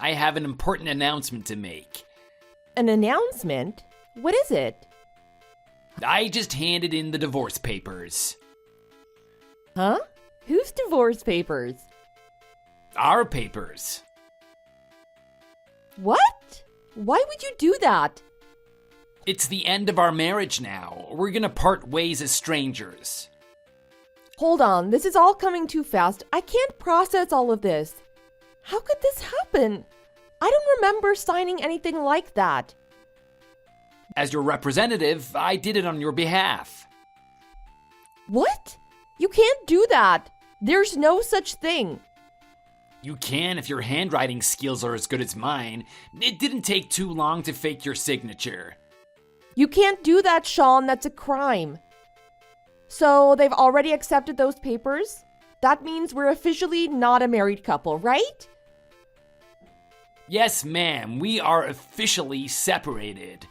I have an important announcement to make. An announcement? What is it? I just handed in the divorce papers. Huh? Whose divorce papers? Our papers. What? Why would you do that? It's the end of our marriage now. We're gonna part ways as strangers. Hold on, this is all coming too fast. I can't process all of this. How could this happen? I don't remember signing anything like that. As your representative, I did it on your behalf. What? You can't do that. There's no such thing. You can if your handwriting skills are as good as mine. It didn't take too long to fake your signature. You can't do that, Sean. That's a crime. So they've already accepted those papers? That means we're officially not a married couple, right? Yes, ma'am. We are officially separated.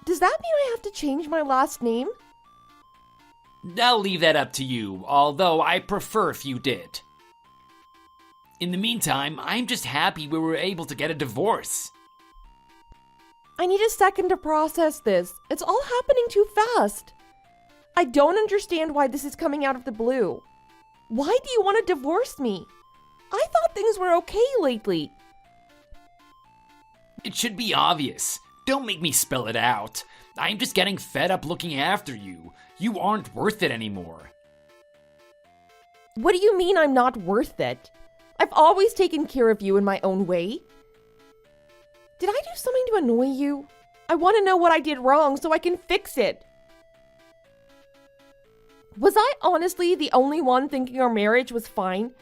Does that mean I have to change my last name? I'll leave that up to you, although I prefer if you did. In the meantime, I'm just happy we were able to get a divorce. I need a second to process this. It's all happening too fast. I don't understand why this is coming out of the blue. Why do you want to divorce me? I thought things were okay lately. It should be obvious. Don't make me spell it out. I'm just getting fed up looking after you. You aren't worth it anymore. What do you mean I'm not worth it? I've always taken care of you in my own way. Did I do something to annoy you? I want to know what I did wrong so I can fix it. Was I honestly the only one thinking our marriage was fine?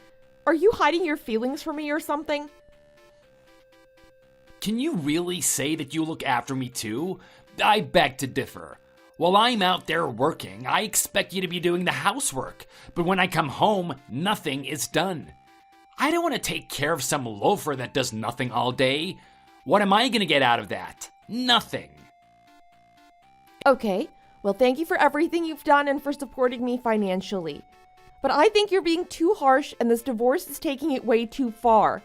Are you hiding your feelings from me or something? Can you really say that you look after me too? I beg to differ. While I'm out there working, I expect you to be doing the housework. But when I come home, nothing is done. I don't want to take care of some loafer that does nothing all day. What am I going to get out of that? Nothing. Okay, well, thank you for everything you've done and for supporting me financially. But I think you're being too harsh and this divorce is taking it way too far.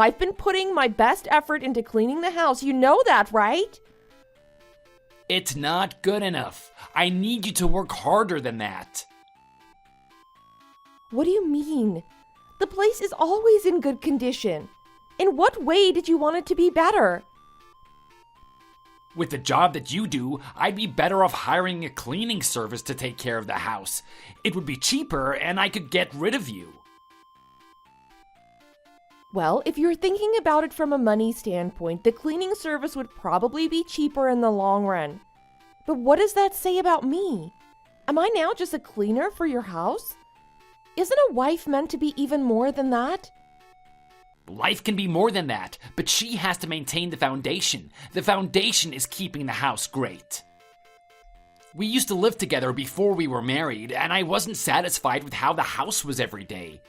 I've been putting my best effort into cleaning the house. You know that, right? It's not good enough. I need you to work harder than that. What do you mean? The place is always in good condition. In what way did you want it to be better? With the job that you do, I'd be better off hiring a cleaning service to take care of the house. It would be cheaper and I could get rid of you. Well, if you're thinking about it from a money standpoint, the cleaning service would probably be cheaper in the long run. But what does that say about me? Am I now just a cleaner for your house? Isn't a wife meant to be even more than that? Life can be more than that, but she has to maintain the foundation. The foundation is keeping the house great. We used to live together before we were married, and I wasn't satisfied with how the house was every day.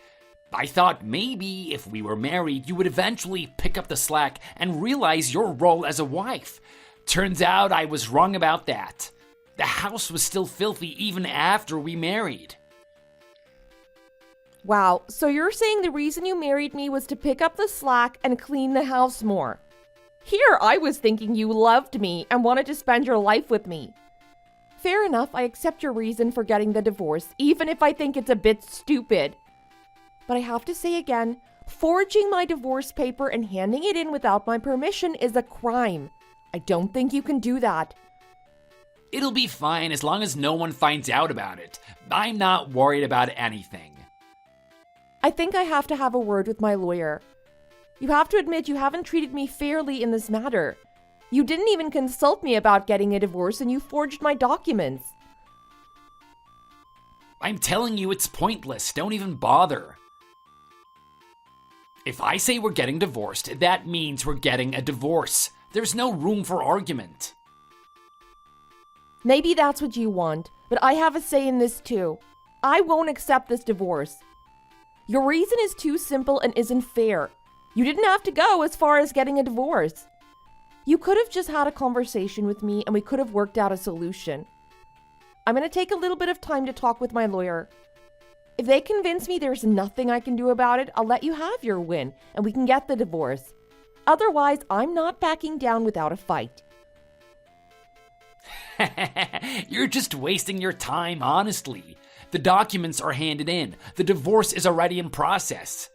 I thought maybe if we were married, you would eventually pick up the slack and realize your role as a wife. Turns out I was wrong about that. The house was still filthy even after we married. Wow, so you're saying the reason you married me was to pick up the slack and clean the house more. Here, I was thinking you loved me and wanted to spend your life with me. Fair enough, I accept your reason for getting the divorce, even if I think it's a bit stupid. But I have to say again, forging my divorce paper and handing it in without my permission is a crime. I don't think you can do that. It'll be fine as long as no one finds out about it. I'm not worried about anything. I think I have to have a word with my lawyer. You have to admit you haven't treated me fairly in this matter. You didn't even consult me about getting a divorce and you forged my documents. I'm telling you it's pointless. Don't even bother. If I say we're getting divorced, that means we're getting a divorce. There's no room for argument. Maybe that's what you want, but I have a say in this too. I won't accept this divorce. Your reason is too simple and isn't fair. You didn't have to go as far as getting a divorce. You could have just had a conversation with me and we could have worked out a solution. I'm going to take a little bit of time to talk with my lawyer. If they convince me there's nothing I can do about it, I'll let you have your win and we can get the divorce. Otherwise, I'm not backing down without a fight. You're just wasting your time, honestly. The documents are handed in. The divorce is already in process.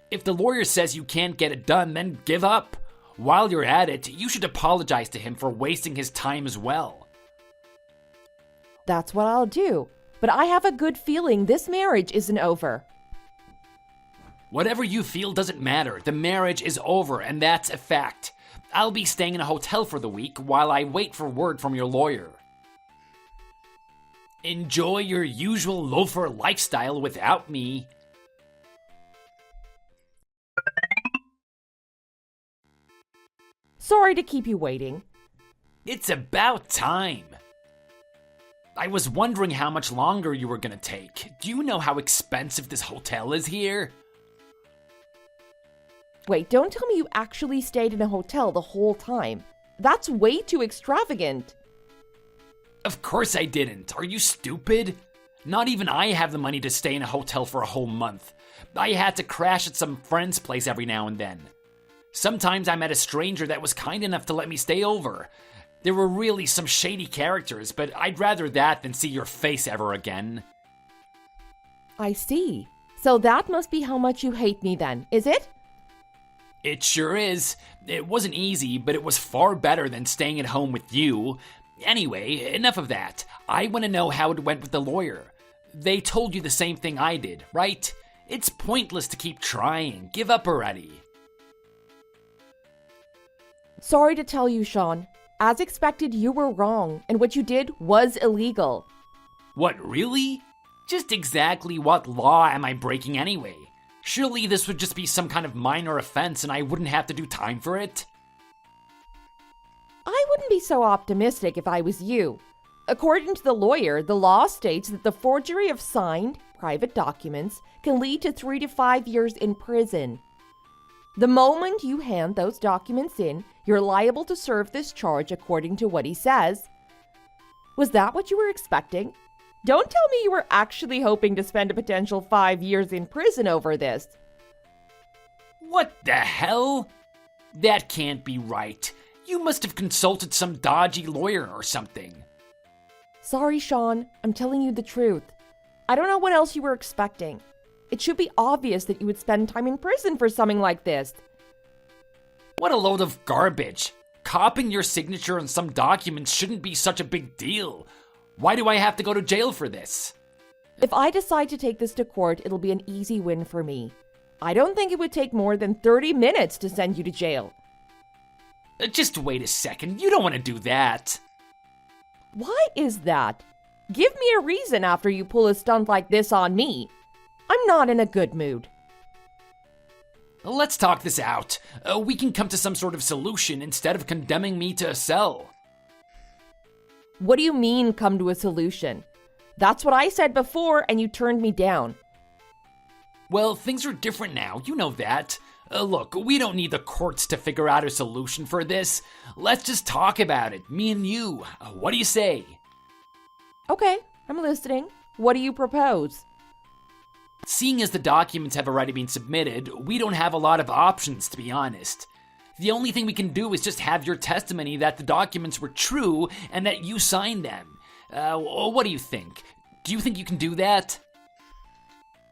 If the lawyer says you can't get it done, then give up. While you're at it, you should apologize to him for wasting his time as well. That's what I'll do. But I have a good feeling this marriage isn't over. Whatever you feel doesn't matter. The marriage is over, and that's a fact. I'll be staying in a hotel for the week while I wait for word from your lawyer. Enjoy your usual loafer lifestyle without me. Sorry to keep you waiting. It's about time. I was wondering how much longer you were gonna take. Do you know how expensive this hotel is here? Wait, don't tell me you actually stayed in a hotel the whole time. That's way too extravagant. Of course I didn't. Are you stupid? Not even I have the money to stay in a hotel for a whole month. I had to crash at some friend's place every now and then. Sometimes I met a stranger that was kind enough to let me stay over. There were really some shady characters, but I'd rather that than see your face ever again. I see. So that must be how much you hate me then, is it? It sure is. It wasn't easy, but it was far better than staying at home with you. Anyway, enough of that. I want to know how it went with the lawyer. They told you the same thing I did, right? It's pointless to keep trying. Give up already. Sorry to tell you, Sean. As expected, you were wrong, and what you did was illegal. What, really? Just exactly what law am I breaking anyway? Surely this would just be some kind of minor offense and I wouldn't have to do time for it? I wouldn't be so optimistic if I was you. According to the lawyer, the law states that the forgery of signed, private documents can lead to 3 to 5 years in prison. The moment you hand those documents in, you're liable to serve this charge according to what he says. Was that what you were expecting? Don't tell me you were actually hoping to spend a potential 5 years in prison over this. What the hell? That can't be right. You must have consulted some dodgy lawyer or something. Sorry, Sean. I'm telling you the truth. I don't know what else you were expecting. It should be obvious that you would spend time in prison for something like this. What a load of garbage. Copying your signature on some documents shouldn't be such a big deal. Why do I have to go to jail for this? If I decide to take this to court, it'll be an easy win for me. I don't think it would take more than 30 minutes to send you to jail. Just wait a second. You don't want to do that. Why is that? Give me a reason after you pull a stunt like this on me. I'm not in a good mood. Let's talk this out. We can come to some sort of solution instead of condemning me to a cell. What do you mean, come to a solution? That's what I said before, and you turned me down. Well, things are different now. You know that. Look, we don't need the courts to figure out a solution for this. Let's just talk about it, me and you. What do you say? Okay, I'm listening. What do you propose? Seeing as the documents have already been submitted, we don't have a lot of options, to be honest. The only thing we can do is just have your testimony that the documents were true and that you signed them. What do you think? Do you think you can do that?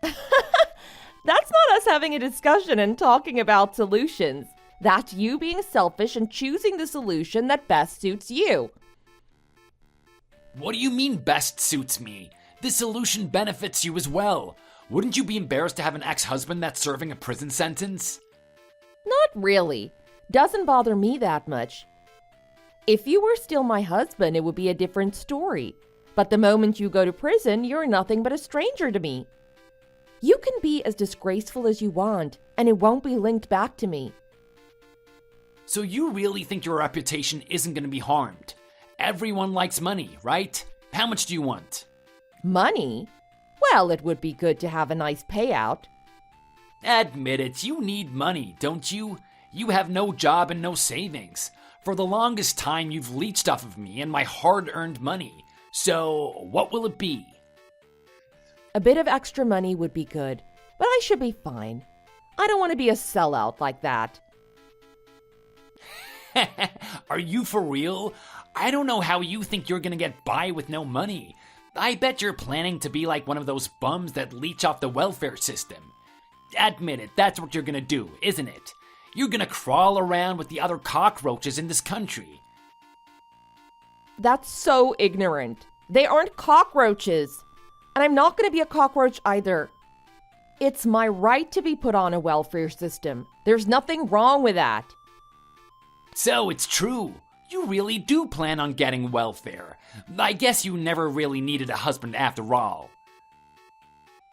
That's not us having a discussion and talking about solutions. That's you being selfish and choosing the solution that best suits you. What do you mean best suits me? This solution benefits you as well. Wouldn't you be embarrassed to have an ex-husband that's serving a prison sentence? Not really. Doesn't bother me that much. If you were still my husband, it would be a different story. But the moment you go to prison, you're nothing but a stranger to me. You can be as disgraceful as you want, and it won't be linked back to me. So you really think your reputation isn't going to be harmed? Everyone likes money, right? How much do you want? Money? Well, it would be good to have a nice payout. Admit it, you need money, don't you? You have no job and no savings. For the longest time, you've leached off of me and my hard-earned money. So, what will it be? A bit of extra money would be good, but I should be fine. I don't want to be a sellout like that. Are you for real? I don't know how you think you're gonna get by with no money. I bet you're planning to be like one of those bums that leech off the welfare system. Admit it, that's what you're gonna do, isn't it? You're gonna crawl around with the other cockroaches in this country. That's so ignorant. They aren't cockroaches. And I'm not going to be a cockroach either. It's my right to be put on a welfare system. There's nothing wrong with that. So it's true. You really do plan on getting welfare. I guess you never really needed a husband after all.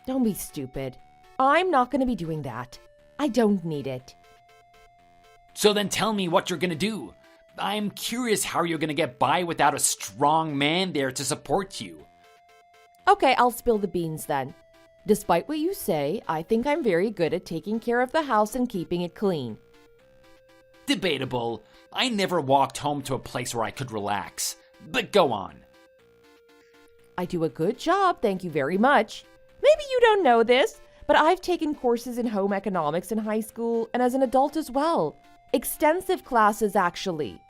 Don't be stupid. I'm not going to be doing that. I don't need it. So then tell me what you're gonna do. I'm curious how you're gonna get by without a strong man there to support you. Okay, I'll spill the beans then. Despite what you say, I think I'm very good at taking care of the house and keeping it clean. Debatable. I never walked home to a place where I could relax. But go on. I do a good job, thank you very much. Maybe you don't know this, but I've taken courses in home economics in high school and as an adult as well. Extensive classes, actually.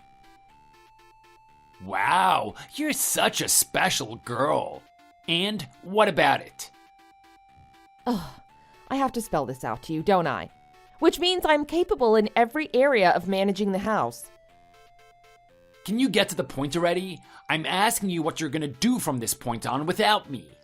Wow, you're such a special girl. And what about it? Ugh, I have to spell this out to you, don't I? Which means I'm capable in every area of managing the house. Can you get to the point already? I'm asking you what you're gonna do from this point on without me.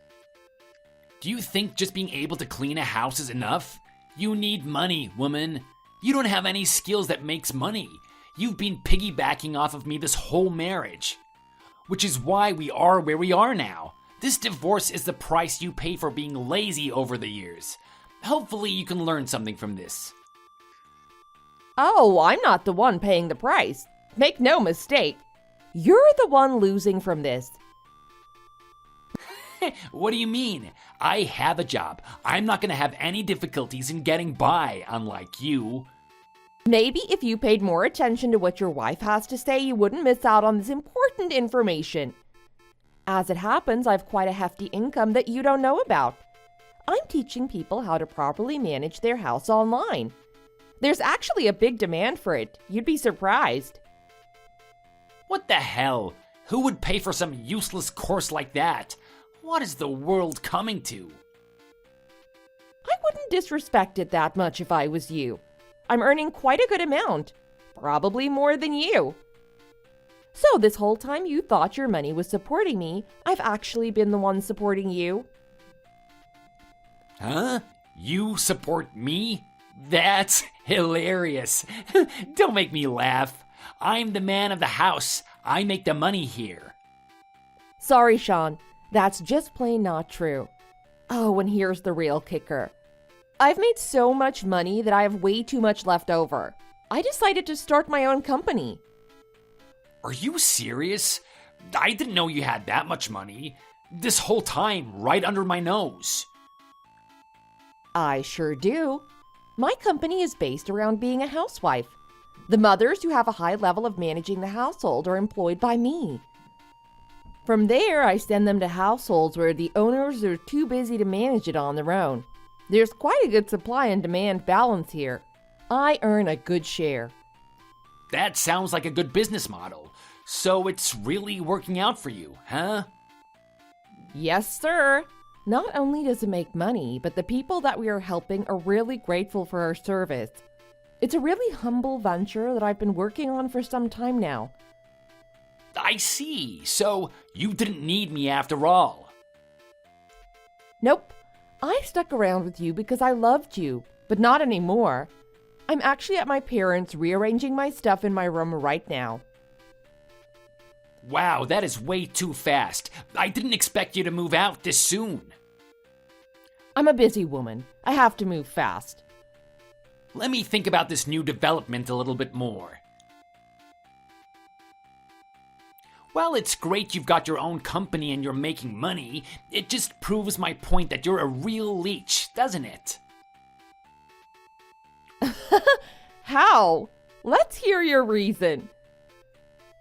Do you think just being able to clean a house is enough? You need money, woman. You don't have any skills that makes money. You've been piggybacking off of me this whole marriage. Which is why we are where we are now. This divorce is the price you pay for being lazy over the years. Hopefully you can learn something from this. Oh, I'm not the one paying the price. Make no mistake. You're the one losing from this. What do you mean? I have a job. I'm not gonna have any difficulties in getting by, unlike you. Maybe if you paid more attention to what your wife has to say, you wouldn't miss out on this important information. As it happens, I've quite a hefty income that you don't know about. I'm teaching people how to properly manage their house online. There's actually a big demand for it. You'd be surprised. What the hell? Who would pay for some useless course like that? What is the world coming to? I wouldn't disrespect it that much if I was you. I'm earning quite a good amount. Probably more than you. So this whole time you thought your money was supporting me, I've actually been the one supporting you. Huh? You support me? That's hilarious. Don't make me laugh. I'm the man of the house. I make the money here. Sorry, Sean. That's just plain not true. Oh, and here's the real kicker. I've made so much money that I have way too much left over. I decided to start my own company. Are you serious? I didn't know you had that much money. This whole time, right under my nose. I sure do. My company is based around being a housewife. The mothers who have a high level of managing the household are employed by me. From there, I send them to households where the owners are too busy to manage it on their own. There's quite a good supply and demand balance here. I earn a good share. That sounds like a good business model. So it's really working out for you, huh? Yes, sir. Not only does it make money, but the people that we are helping are really grateful for our service. It's a really humble venture that I've been working on for some time now. I see. So you didn't need me after all. Nope. I stuck around with you because I loved you, but not anymore. I'm actually at my parents' rearranging my stuff in my room right now. Wow, that is way too fast. I didn't expect you to move out this soon. I'm a busy woman. I have to move fast. Let me think about this new development a little bit more. Well, it's great you've got your own company and you're making money. It just proves my point that you're a real leech, doesn't it? How? Let's hear your reason.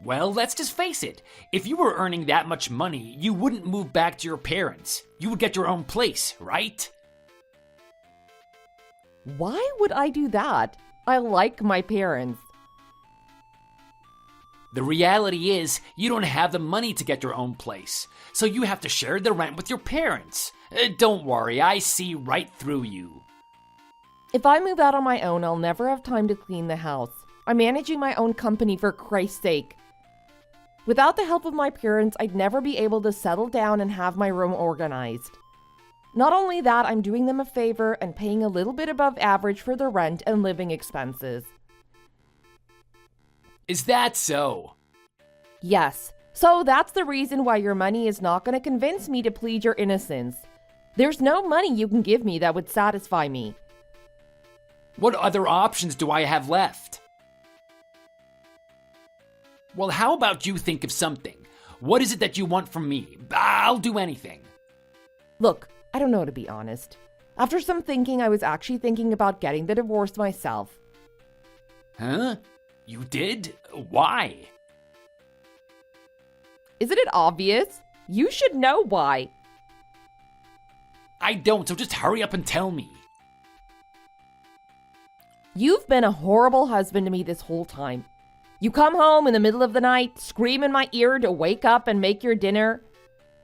Well, let's just face it. If you were earning that much money, you wouldn't move back to your parents. You would get your own place, right? Why would I do that? I like my parents. The reality is, you don't have the money to get your own place, so you have to share the rent with your parents. Don't worry, I see right through you. If I move out on my own, I'll never have time to clean the house. I'm managing my own company, for Christ's sake. Without the help of my parents, I'd never be able to settle down and have my room organized. Not only that, I'm doing them a favor and paying a little bit above average for the rent and living expenses. Is that so? Yes, so that's the reason why your money is not going to convince me to plead your innocence. There's no money you can give me that would satisfy me. What other options do I have left? Well, how about you think of something? What is it that you want from me? I'll do anything. Look, I don't know, to be honest. After some thinking, I was actually thinking about getting the divorce myself. Huh? You did? Why? Isn't it obvious? You should know why. I don't, so just hurry up and tell me. You've been a horrible husband to me this whole time. You come home in the middle of the night, scream in my ear to wake up and make your dinner.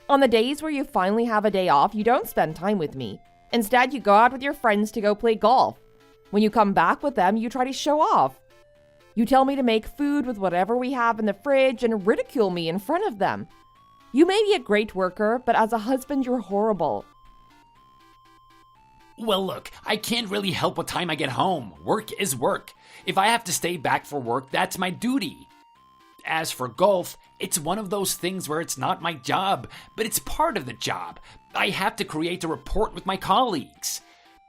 On the days where you finally have a day off, you don't spend time with me. Instead, you go out with your friends to go play golf. When you come back with them, you try to show off. You tell me to make food with whatever we have in the fridge and ridicule me in front of them. You may be a great worker, but as a husband, you're horrible. Well, look, I can't really help what time I get home. Work is work. If I have to stay back for work, that's my duty. As for golf, it's one of those things where it's not my job, but it's part of the job. I have to create a report with my colleagues.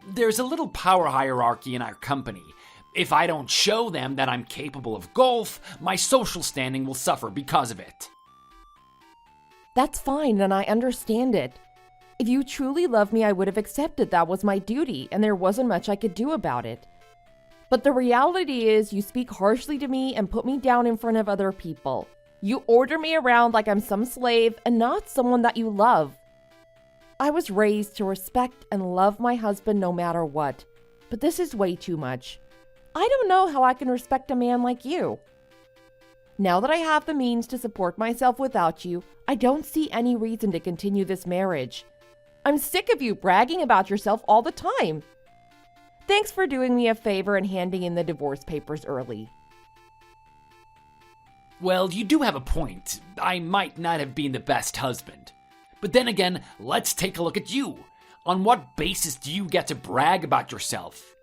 There's a little power hierarchy in our company. If I don't show them that I'm capable of golf, my social standing will suffer because of it. That's fine, and I understand it. If you truly love me, I would have accepted that was my duty, and there wasn't much I could do about it. But the reality is, you speak harshly to me and put me down in front of other people. You order me around like I'm some slave and not someone that you love. I was raised to respect and love my husband no matter what, but this is way too much. I don't know how I can respect a man like you. Now that I have the means to support myself without you, I don't see any reason to continue this marriage. I'm sick of you bragging about yourself all the time. Thanks for doing me a favor and handing in the divorce papers early. Well, you do have a point. I might not have been the best husband. But then again, let's take a look at you. On what basis do you get to brag about yourself?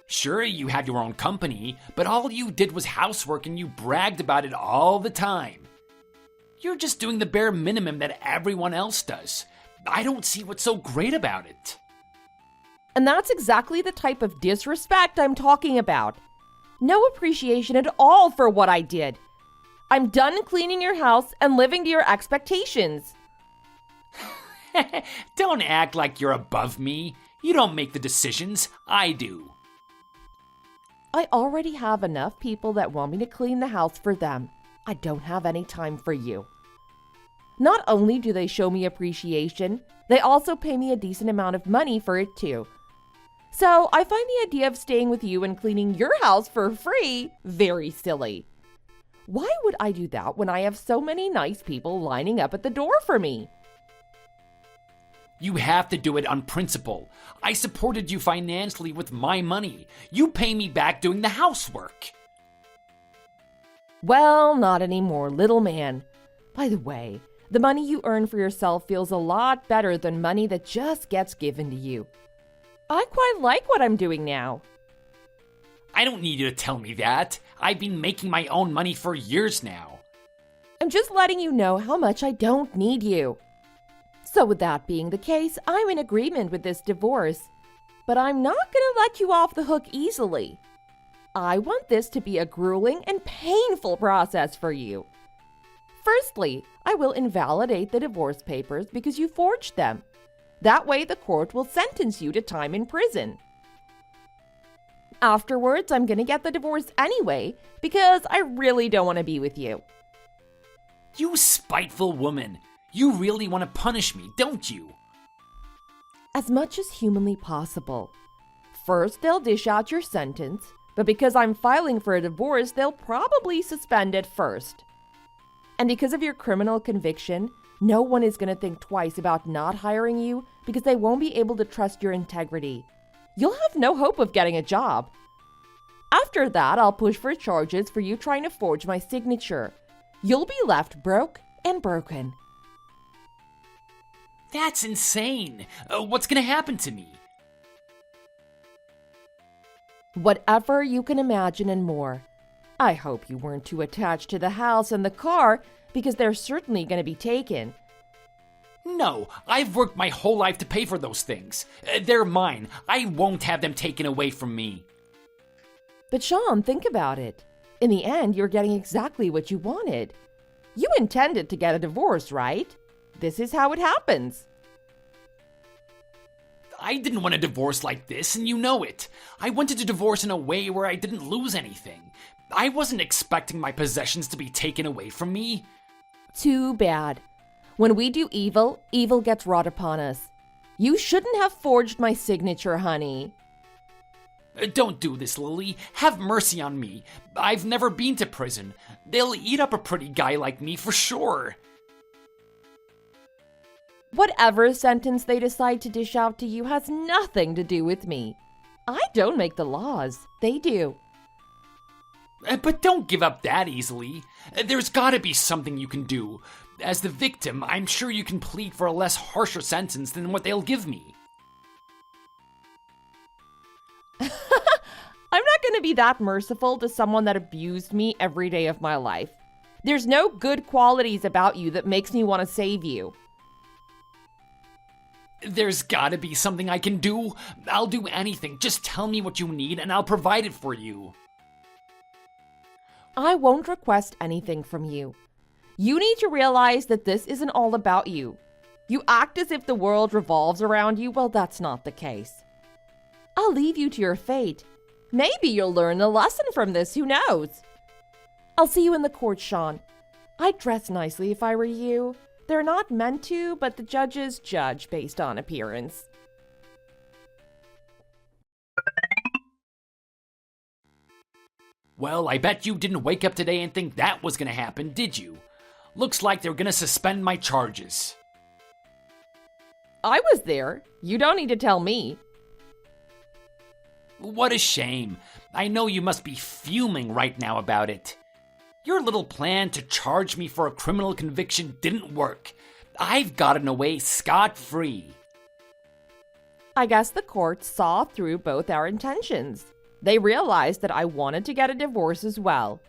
Sure, you have your own company, but all you did was housework and you bragged about it all the time. You're just doing the bare minimum that everyone else does. I don't see what's so great about it. And that's exactly the type of disrespect I'm talking about. No appreciation at all for what I did. I'm done cleaning your house and living to your expectations. Don't act like you're above me. You don't make the decisions. I do. I already have enough people that want me to clean the house for them. I don't have any time for you. Not only do they show me appreciation, they also pay me a decent amount of money for it too. So I find the idea of staying with you and cleaning your house for free very silly. Why would I do that when I have so many nice people lining up at the door for me? You have to do it on principle. I supported you financially with my money. You pay me back doing the housework. Well, not anymore, little man. By the way, the money you earn for yourself feels a lot better than money that just gets given to you. I quite like what I'm doing now. I don't need you to tell me that. I've been making my own money for years now. I'm just letting you know how much I don't need you. So with that being the case, I'm in agreement with this divorce. But I'm not going to let you off the hook easily. I want this to be a grueling and painful process for you. Firstly, I will invalidate the divorce papers because you forged them. That way the court will sentence you to time in prison. Afterwards, I'm going to get the divorce anyway because I really don't want to be with you. You spiteful woman. You really want to punish me, don't you? As much as humanly possible. First, they'll dish out your sentence, but because I'm filing for a divorce, they'll probably suspend it first. And because of your criminal conviction, no one is going to think twice about not hiring you because they won't be able to trust your integrity. You'll have no hope of getting a job. After that, I'll push for charges for you trying to forge my signature. You'll be left broke and broken. That's insane. What's gonna happen to me? Whatever you can imagine and more. I hope you weren't too attached to the house and the car because they're certainly going to be taken. No, I've worked my whole life to pay for those things. They're mine. I won't have them taken away from me. But Sean, think about it. In the end, you're getting exactly what you wanted. You intended to get a divorce, right? This is how it happens. I didn't want a divorce like this, and you know it. I wanted to divorce in a way where I didn't lose anything. I wasn't expecting my possessions to be taken away from me. Too bad. When we do evil, evil gets wrought upon us. You shouldn't have forged my signature, honey. Don't do this, Lily. Have mercy on me. I've never been to prison. They'll eat up a pretty guy like me for sure. Whatever sentence they decide to dish out to you has nothing to do with me. I don't make the laws. They do. But don't give up that easily. There's gotta be something you can do. As the victim, I'm sure you can plead for a less harsher sentence than what they'll give me. I'm not going to be that merciful to someone that abused me every day of my life. There's no good qualities about you that makes me want to save you. There's gotta be something I can do. I'll do anything. Just tell me what you need and I'll provide it for you. I won't request anything from you. You need to realize that this isn't all about you. You act as if the world revolves around you. Well, that's not the case. I'll leave you to your fate. Maybe you'll learn a lesson from this. Who knows? I'll see you in the court, Sean. I'd dress nicely if I were you. They're not meant to, but the judges judge based on appearance. Well, I bet you didn't wake up today and think that was gonna happen, did you? Looks like they're gonna suspend my charges. I was there. You don't need to tell me. What a shame. I know you must be fuming right now about it. Your little plan to charge me for a criminal conviction didn't work. I've gotten away scot-free. I guess the court saw through both our intentions. They realized that I wanted to get a divorce as well.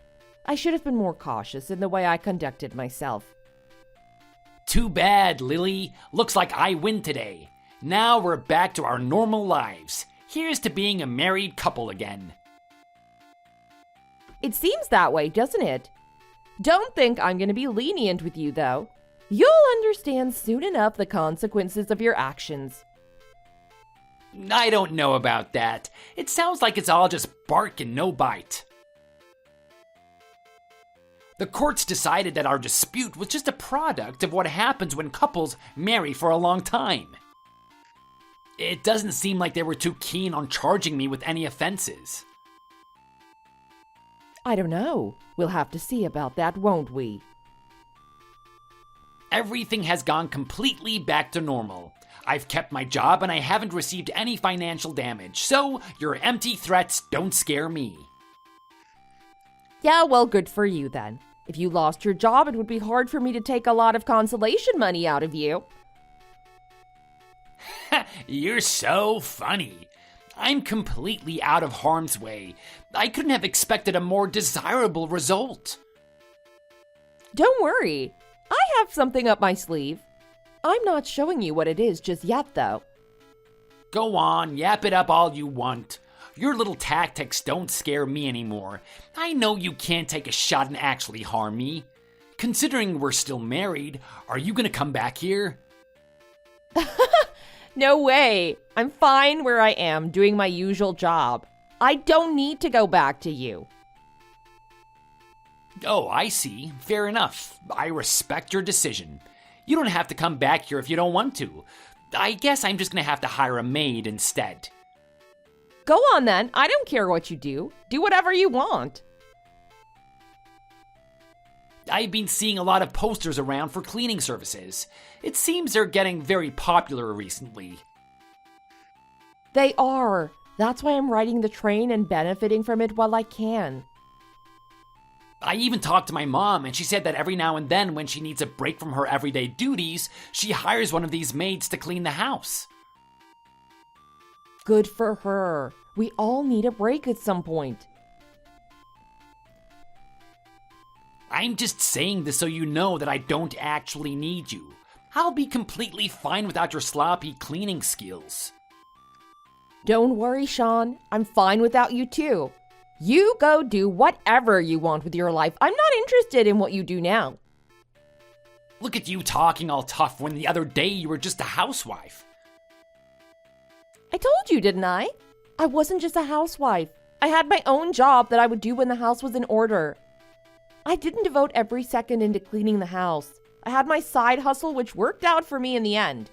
I should have been more cautious in the way I conducted myself. Too bad, Lily. Looks like I win today. Now we're back to our normal lives. Here's to being a married couple again. It seems that way, doesn't it? Don't think I'm going to be lenient with you, though. You'll understand soon enough the consequences of your actions. I don't know about that. It sounds like it's all just bark and no bite. The courts decided that our dispute was just a product of what happens when couples marry for a long time. It doesn't seem like they were too keen on charging me with any offenses. I don't know. We'll have to see about that, won't we? Everything has gone completely back to normal. I've kept my job and I haven't received any financial damage, so your empty threats don't scare me. Yeah, well, good for you then. If you lost your job, it would be hard for me to take a lot of consolation money out of you. You're so funny. I'm completely out of harm's way. I couldn't have expected a more desirable result. Don't worry. I have something up my sleeve. I'm not showing you what it is just yet, though. Go on, yap it up all you want. Your little tactics don't scare me anymore. I know you can't take a shot and actually harm me. Considering we're still married, are you gonna come back here? No way. I'm fine where I am, doing my usual job. I don't need to go back to you. Oh, I see. Fair enough. I respect your decision. You don't have to come back here if you don't want to. I guess I'm just gonna have to hire a maid instead. Go on then. I don't care what you do. Do whatever you want. I've been seeing a lot of posters around for cleaning services. It seems they're getting very popular recently. They are. That's why I'm riding the train and benefiting from it while I can. I even talked to my mom, and she said that every now and then when she needs a break from her everyday duties, she hires one of these maids to clean the house. Good for her. We all need a break at some point. I'm just saying this so you know that I don't actually need you. I'll be completely fine without your sloppy cleaning skills. Don't worry, Sean. I'm fine without you too. You go do whatever you want with your life. I'm not interested in what you do now. Look at you talking all tough when the other day you were just a housewife. I told you, didn't I? I wasn't just a housewife. I had my own job that I would do when the house was in order. I didn't devote every second into cleaning the house. I had my side hustle, which worked out for me in the end.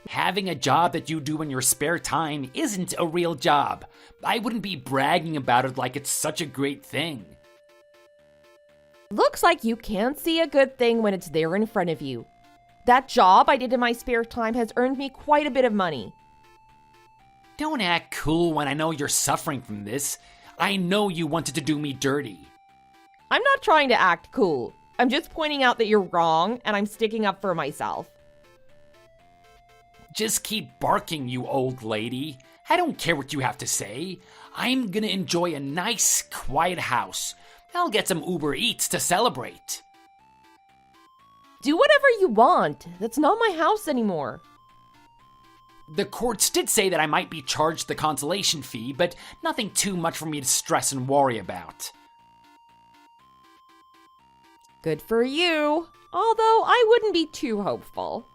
Having a job that you do in your spare time isn't a real job. I wouldn't be bragging about it like it's such a great thing. Looks like you can't see a good thing when it's there in front of you. That job I did in my spare time has earned me quite a bit of money. Don't act cool when I know you're suffering from this. I know you wanted to do me dirty. I'm not trying to act cool. I'm just pointing out that you're wrong, and I'm sticking up for myself. Just keep barking, you old lady. I don't care what you have to say. I'm gonna enjoy a nice, quiet house. I'll get some Uber Eats to celebrate. Do whatever you want. That's not my house anymore. The courts did say that I might be charged the consolation fee, but nothing too much for me to stress and worry about. Good for you. Although I wouldn't be too hopeful.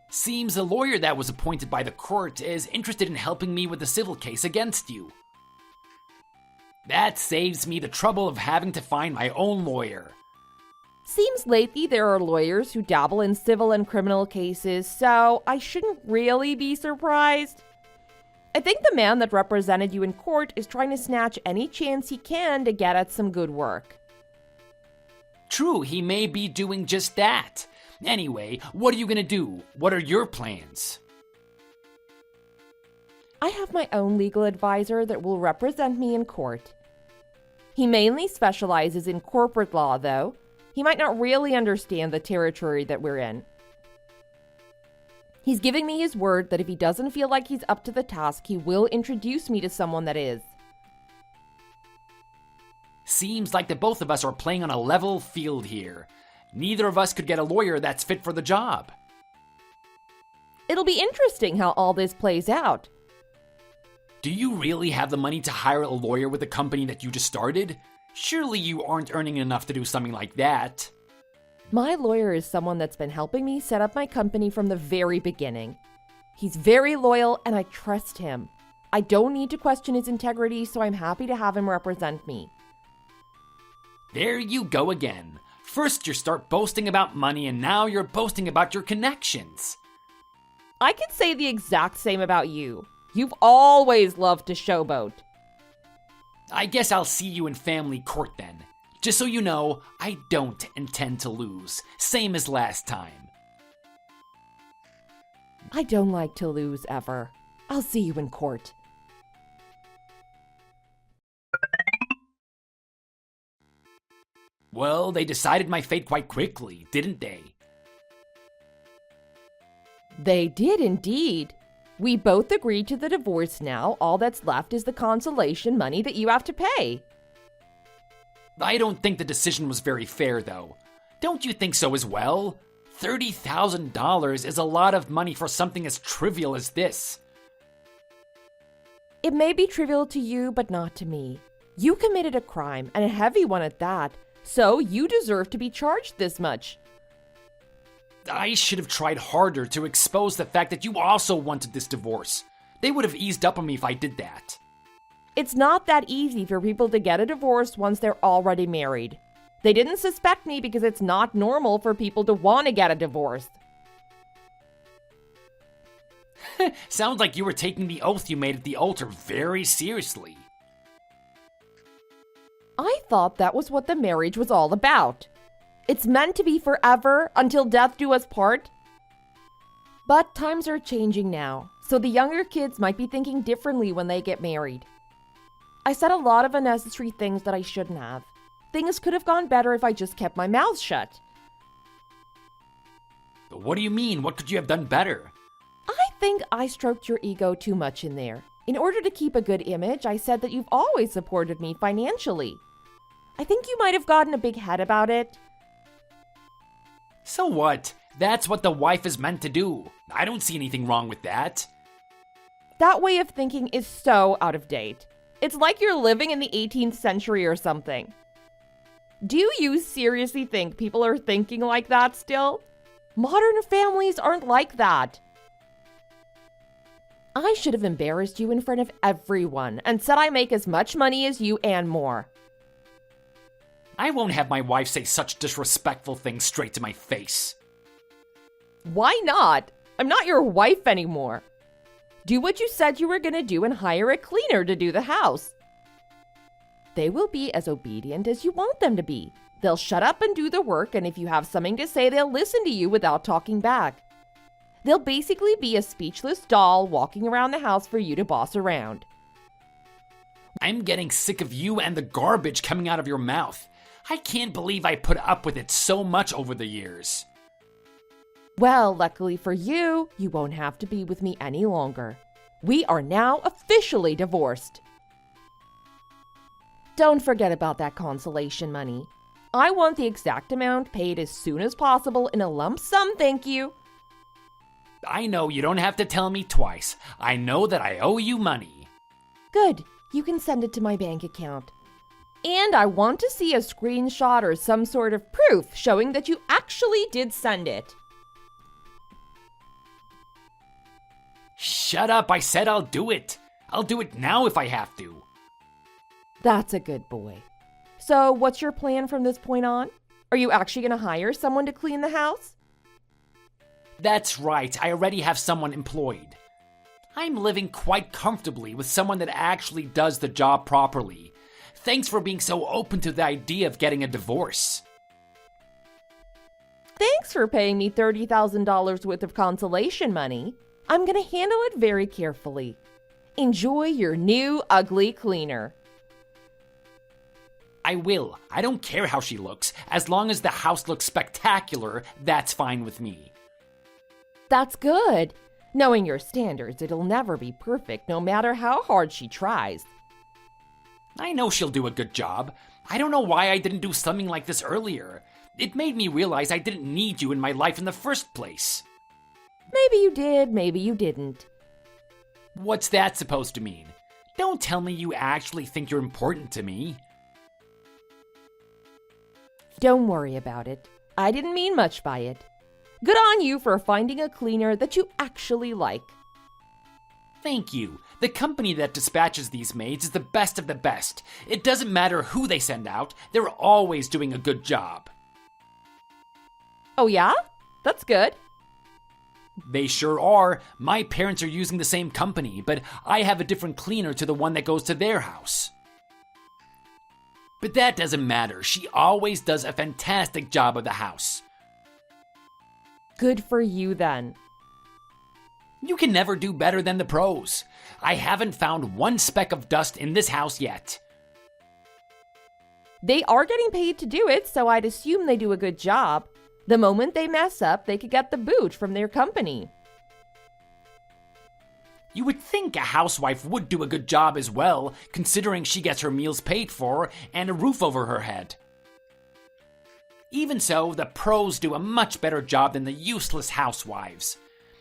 Seems the lawyer that was appointed by the court is interested in helping me with the civil case against you. That saves me the trouble of having to find my own lawyer. Seems lately there are lawyers who dabble in civil and criminal cases, so I shouldn't really be surprised. I think the man that represented you in court is trying to snatch any chance he can to get at some good work. True, he may be doing just that. Anyway, what are you gonna do? What are your plans? I have my own legal advisor that will represent me in court. He mainly specializes in corporate law, though. He might not really understand the territory that we're in. He's giving me his word that if he doesn't feel like he's up to the task, he will introduce me to someone that is. Seems like the both of us are playing on a level field here. Neither of us could get a lawyer that's fit for the job. It'll be interesting how all this plays out. Do you really have the money to hire a lawyer with the company that you just started? Surely you aren't earning enough to do something like that. My lawyer is someone that's been helping me set up my company from the very beginning. He's very loyal and I trust him. I don't need to question his integrity, so I'm happy to have him represent me. There you go again. First you start boasting about money and now you're boasting about your connections. I could say the exact same about you. You've always loved to showboat. I guess I'll see you in family court then. Just so you know, I don't intend to lose. Same as last time. I don't like to lose ever. I'll see you in court. Well, they decided my fate quite quickly, didn't they? They did indeed. We both agreed to the divorce now. All that's left is the consolation money that you have to pay. I don't think the decision was very fair, though. Don't you think so as well? $30,000 is a lot of money for something as trivial as this. It may be trivial to you, but not to me. You committed a crime, and a heavy one at that, so you deserve to be charged this much. I should have tried harder to expose the fact that you also wanted this divorce. They would have eased up on me if I did that. It's not that easy for people to get a divorce once they're already married. They didn't suspect me because it's not normal for people to want to get a divorce. Sounds like you were taking the oath you made at the altar very seriously. I thought that was what the marriage was all about. It's meant to be forever, until death do us part. But times are changing now, so the younger kids might be thinking differently when they get married. I said a lot of unnecessary things that I shouldn't have. Things could have gone better if I just kept my mouth shut. What do you mean? What could you have done better? I think I stroked your ego too much in there. In order to keep a good image, I said that you've always supported me financially. I think you might have gotten a big head about it. So what? That's what the wife is meant to do. I don't see anything wrong with that. That way of thinking is so out of date. It's like you're living in the 18th century or something. Do you seriously think people are thinking like that still? Modern families aren't like that. I should have embarrassed you in front of everyone and said I make as much money as you and more. I won't have my wife say such disrespectful things straight to my face. Why not? I'm not your wife anymore. Do what you said you were going to do and hire a cleaner to do the house. They will be as obedient as you want them to be. They'll shut up and do the work, and if you have something to say, they'll listen to you without talking back. They'll basically be a speechless doll walking around the house for you to boss around. I'm getting sick of you and the garbage coming out of your mouth. I can't believe I put up with it so much over the years. Well, luckily for you, you won't have to be with me any longer. We are now officially divorced. Don't forget about that consolation money. I want the exact amount paid as soon as possible in a lump sum, thank you. I know you don't have to tell me twice. I know that I owe you money. Good. You can send it to my bank account. And I want to see a screenshot or some sort of proof showing that you actually did send it. Shut up, I said I'll do it. I'll do it now if I have to. That's a good boy. So, what's your plan from this point on? Are you actually going to hire someone to clean the house? That's right, I already have someone employed. I'm living quite comfortably with someone that actually does the job properly. Thanks for being so open to the idea of getting a divorce. Thanks for paying me $30,000 worth of consolation money. I'm going to handle it very carefully. Enjoy your new ugly cleaner. I will. I don't care how she looks. As long as the house looks spectacular, that's fine with me. That's good. Knowing your standards, it'll never be perfect no matter how hard she tries. I know she'll do a good job. I don't know why I didn't do something like this earlier. It made me realize I didn't need you in my life in the first place. Maybe you did, maybe you didn't. What's that supposed to mean? Don't tell me you actually think you're important to me. Don't worry about it. I didn't mean much by it. Good on you for finding a cleaner that you actually like. Thank you. The company that dispatches these maids is the best of the best. It doesn't matter who they send out, they're always doing a good job. Oh yeah? That's good. They sure are. My parents are using the same company, but I have a different cleaner to the one that goes to their house. But that doesn't matter. She always does a fantastic job of the house. Good for you then. You can never do better than the pros. I haven't found one speck of dust in this house yet. They are getting paid to do it, so I'd assume they do a good job. The moment they mess up, they could get the boot from their company. You would think a housewife would do a good job as well, considering she gets her meals paid for and a roof over her head. Even so, the pros do a much better job than the useless housewives.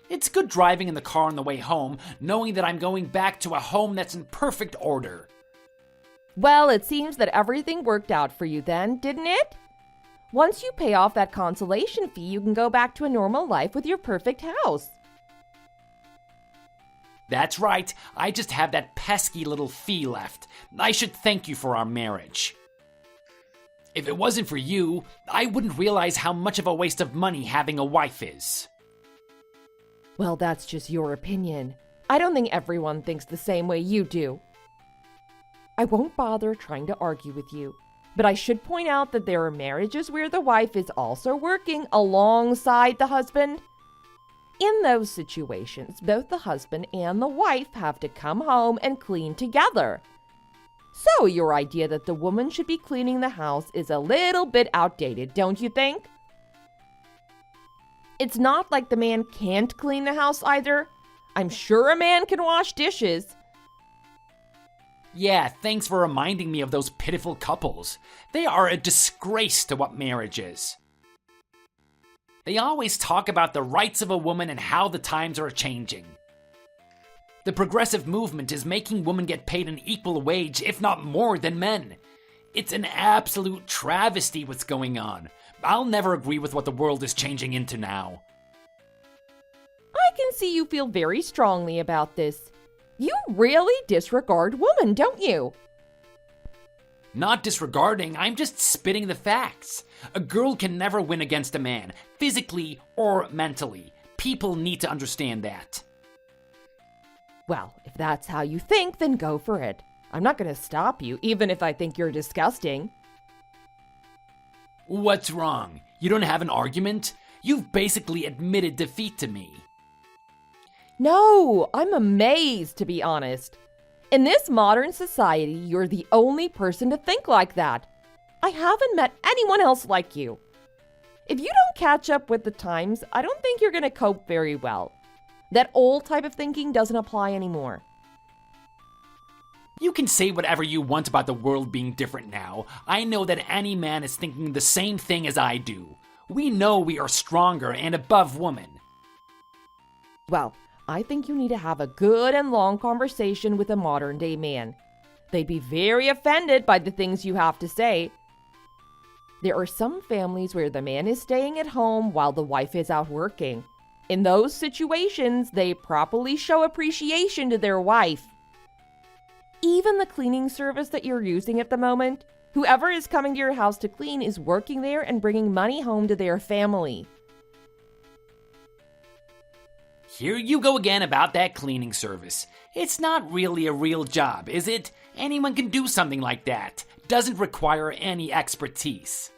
It's good driving in the car on the way home, knowing that I'm going back to a home that's in perfect order. Well, it seems that everything worked out for you then, didn't it? Once you pay off that consolation fee, you can go back to a normal life with your perfect house. That's right, I just have that pesky little fee left. I should thank you for our marriage. If it wasn't for you, I wouldn't realize how much of a waste of money having a wife is. Well, that's just your opinion. I don't think everyone thinks the same way you do. I won't bother trying to argue with you, but I should point out that there are marriages where the wife is also working alongside the husband. In those situations, both the husband and the wife have to come home and clean together. So your idea that the woman should be cleaning the house is a little bit outdated, don't you think? It's not like the man can't clean the house either. I'm sure a man can wash dishes. Yeah, thanks for reminding me of those pitiful couples. They are a disgrace to what marriage is. They always talk about the rights of a woman and how the times are changing. The progressive movement is making women get paid an equal wage, if not more, than men. It's an absolute travesty what's going on. I'll never agree with what the world is changing into now. I can see you feel very strongly about this. You really disregard women, don't you? Not disregarding, I'm just spitting the facts. A girl can never win against a man, physically or mentally. People need to understand that. Well, if that's how you think, then go for it. I'm not going to stop you, even if I think you're disgusting. What's wrong? You don't have an argument? You've basically admitted defeat to me. No, I'm amazed, to be honest. In this modern society, you're the only person to think like that. I haven't met anyone else like you. If you don't catch up with the times, I don't think you're going to cope very well. That old type of thinking doesn't apply anymore. You can say whatever you want about the world being different now. I know that any man is thinking the same thing as I do. We know we are stronger and above women. Well, I think you need to have a good and long conversation with a modern-day man. They'd be very offended by the things you have to say. There are some families where the man is staying at home while the wife is out working. In those situations, they properly show appreciation to their wife. Even the cleaning service that you're using at the moment, whoever is coming to your house to clean is working there and bringing money home to their family. Here you go again about that cleaning service. It's not really a real job, is it? Anyone can do something like that. Doesn't require any expertise.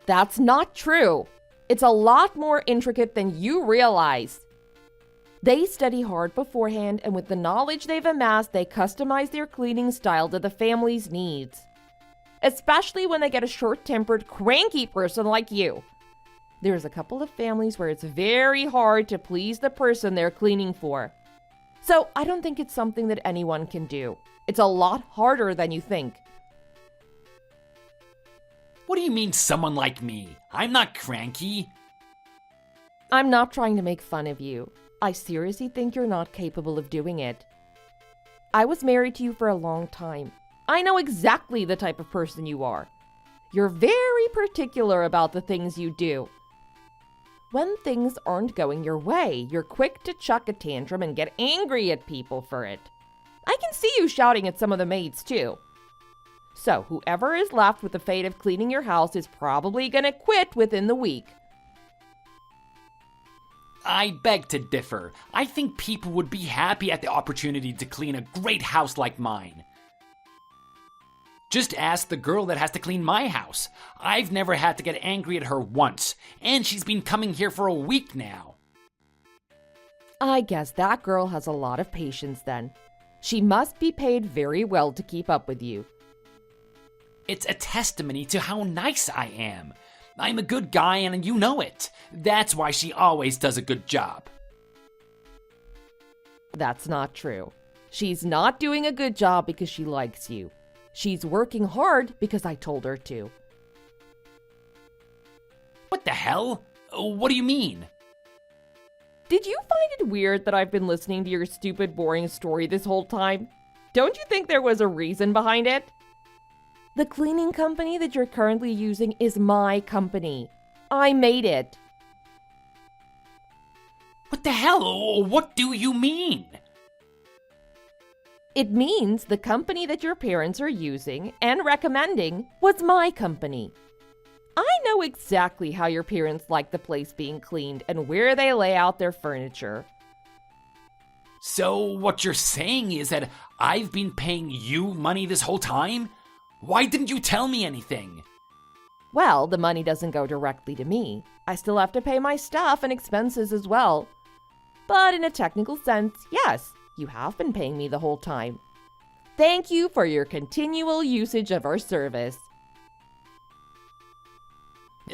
That's not true. It's a lot more intricate than you realize. They study hard beforehand, and with the knowledge they've amassed, they customize their cleaning style to the family's needs. Especially when they get a short-tempered, cranky person like you. There's a couple of families where it's very hard to please the person they're cleaning for. So I don't think it's something that anyone can do. It's a lot harder than you think. What do you mean someone like me? I'm not cranky. I'm not trying to make fun of you. I seriously think you're not capable of doing it. I was married to you for a long time. I know exactly the type of person you are. You're very particular about the things you do. When things aren't going your way, you're quick to chuck a tantrum and get angry at people for it. I can see you shouting at some of the maids too. So whoever is left with the fate of cleaning your house is probably gonna quit within the week. I beg to differ. I think people would be happy at the opportunity to clean a great house like mine. Just ask the girl that has to clean my house. I've never had to get angry at her once, and she's been coming here for a week now. I guess that girl has a lot of patience then. She must be paid very well to keep up with you. It's a testimony to how nice I am. I'm a good guy and you know it. That's why she always does a good job. That's not true. She's not doing a good job because she likes you. She's working hard because I told her to. What the hell? What do you mean? Did you find it weird that I've been listening to your stupid, boring story this whole time? Don't you think there was a reason behind it? The cleaning company that you're currently using is my company. I made it. What the hell? What do you mean? It means the company that your parents are using and recommending was my company. I know exactly how your parents like the place being cleaned and where they lay out their furniture. So what you're saying is that I've been paying you money this whole time? Why didn't you tell me anything? Well, the money doesn't go directly to me. I still have to pay my staff and expenses as well. But in a technical sense, yes, you have been paying me the whole time. Thank you for your continual usage of our service.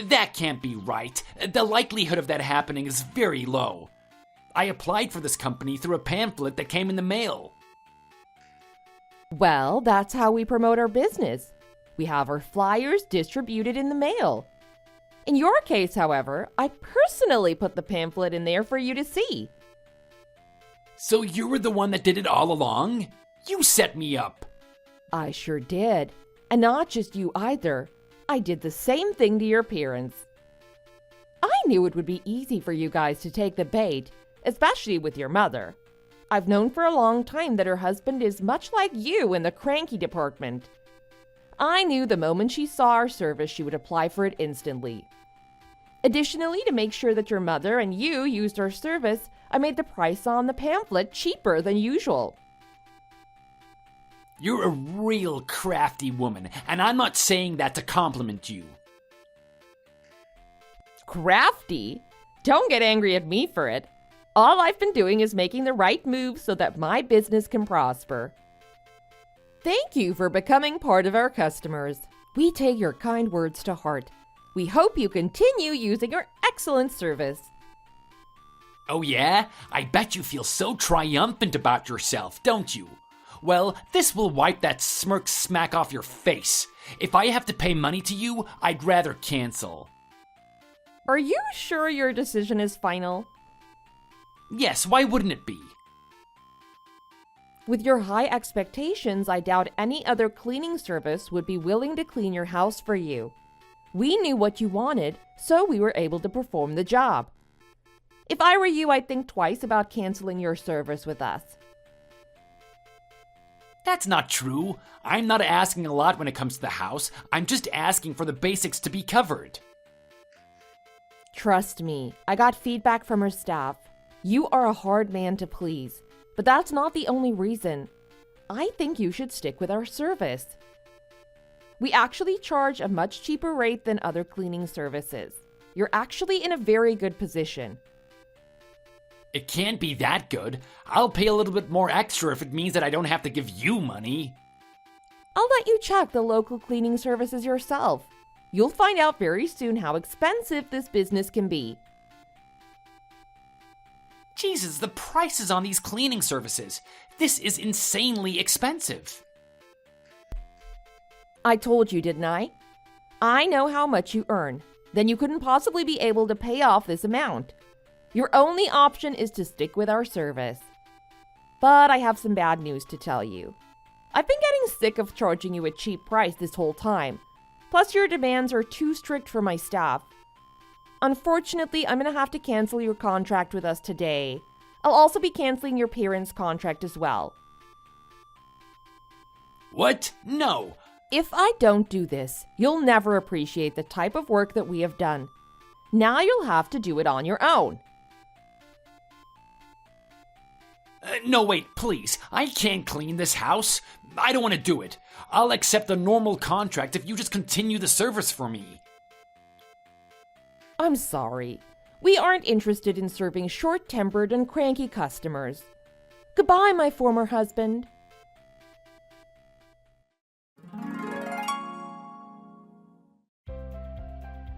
That can't be right. The likelihood of that happening is very low. I applied for this company through a pamphlet that came in the mail. Well, that's how we promote our business. We have our flyers distributed in the mail. In your case, however, I personally put the pamphlet in there for you to see. So you were the one that did it all along? You set me up. I sure did. And not just you either. I did the same thing to your parents. I knew it would be easy for you guys to take the bait, especially with your mother. I've known for a long time that her husband is much like you in the cranky department. I knew the moment she saw our service, she would apply for it instantly. Additionally, to make sure that your mother and you used our service, I made the price on the pamphlet cheaper than usual. You're a real crafty woman, and I'm not saying that to compliment you. Crafty? Don't get angry at me for it. All I've been doing is making the right moves so that my business can prosper. Thank you for becoming part of our customers. We take your kind words to heart. We hope you continue using our excellent service. Oh yeah? I bet you feel so triumphant about yourself, don't you? Well, this will wipe that smirk smack off your face. If I have to pay money to you, I'd rather cancel. Are you sure your decision is final? Yes, why wouldn't it be? With your high expectations, I doubt any other cleaning service would be willing to clean your house for you. We knew what you wanted, so we were able to perform the job. If I were you, I'd think twice about canceling your service with us. That's not true. I'm not asking a lot when it comes to the house. I'm just asking for the basics to be covered. Trust me, I got feedback from her staff. You are a hard man to please, but that's not the only reason. I think you should stick with our service. We actually charge a much cheaper rate than other cleaning services. You're actually in a very good position. It can't be that good. I'll pay a little bit more extra if it means that I don't have to give you money. I'll let you check the local cleaning services yourself. You'll find out very soon how expensive this business can be. Jesus, the prices on these cleaning services. This is insanely expensive. I told you, didn't I? I know how much you earn. Then you couldn't possibly be able to pay off this amount. Your only option is to stick with our service. But I have some bad news to tell you. I've been getting sick of charging you a cheap price this whole time. Plus, your demands are too strict for my staff. Unfortunately, I'm going to have to cancel your contract with us today. I'll also be canceling your parents' contract as well. What? No. If I don't do this, you'll never appreciate the type of work that we have done. Now you'll have to do it on your own. No, wait, please. I can't clean this house. I don't want to do it. I'll accept a normal contract if you just continue the service for me. I'm sorry. We aren't interested in serving short-tempered and cranky customers. Goodbye, my former husband.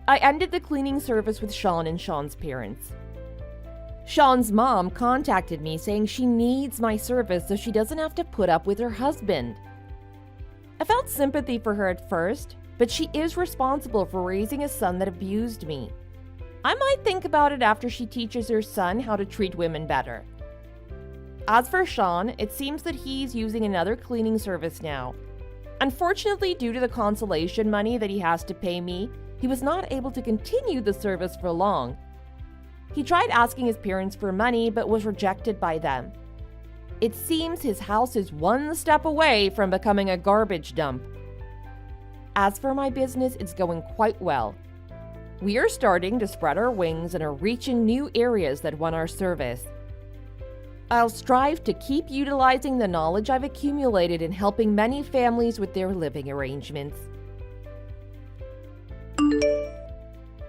I ended the cleaning service with Sean and Sean's parents. Sean's mom contacted me saying she needs my service so she doesn't have to put up with her husband. I felt sympathy for her at first, but she is responsible for raising a son that abused me. I might think about it after she teaches her son how to treat women better. As for Sean, it seems that he's using another cleaning service now. Unfortunately, due to the consolation money that he has to pay me, he was not able to continue the service for long. He tried asking his parents for money but was rejected by them. It seems his house is one step away from becoming a garbage dump. As for my business, it's going quite well. We are starting to spread our wings and are reaching new areas that want our service. I'll strive to keep utilizing the knowledge I've accumulated in helping many families with their living arrangements.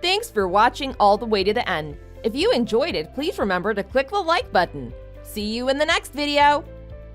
Thanks for watching all the way to the end. If you enjoyed it, please remember to click the like button. See you in the next video!